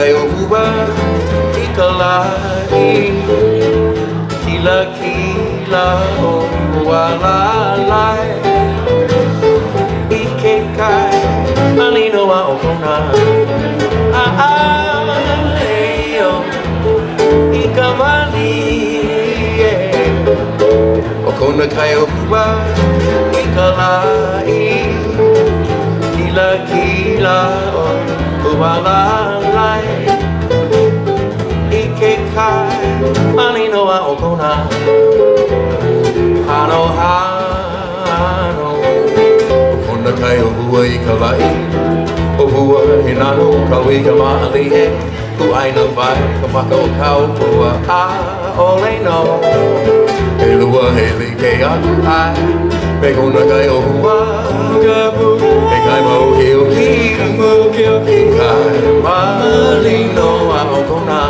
kayo buba ikalai kila o walalai ikekai alino wa okona ayo ikamani okona kayo buba ikalai kila o walalai ikekai alino wa okona hano okona kayo buba ikalai o hua hinano kawi kama ali e ku ai no vai kapako kau pua a ole no e lua he li ke aku ai me kona kai o hua e kai mau hiu ki kai mali no a o kona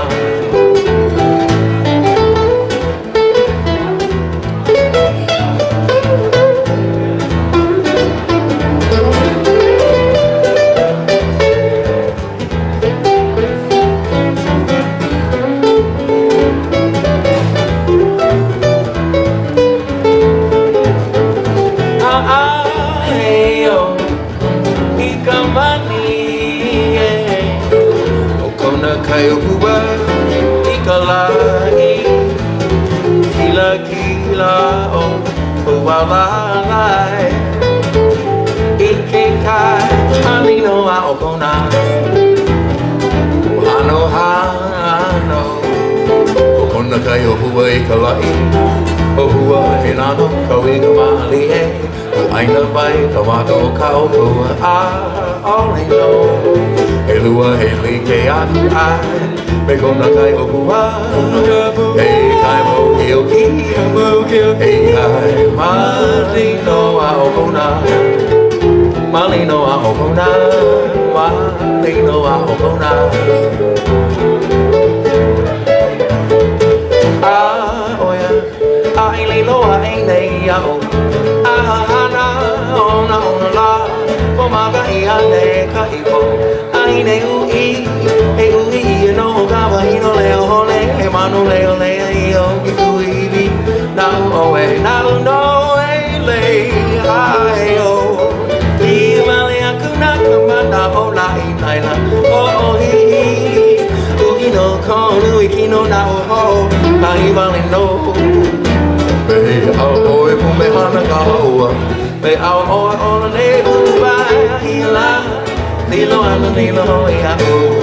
kayo buba ikalai kila o walalai ikekai alino a okona hano okona kayo buba ikalai o hua hinano kawi kamali e o aina vai kamako kau pua a ole no e lua he li ke aku ai me kona kai o kua e kai mo hiu ki e kai mali no a o kona mali no a o kona mali no a o kona oya ai le loa e nei a o na ona la ko maga i ane ka i po ai nei ui no ga va i no le o le e manu le o le i o ki kui vi na o e na no e le ai o i vale a kuna kama na o la i nai la o hi ui no ko nui ki no na o ho ai vale no me au oi pu me hana ka hoa me au oi ona ne uva i la Nilo ana nilo ya o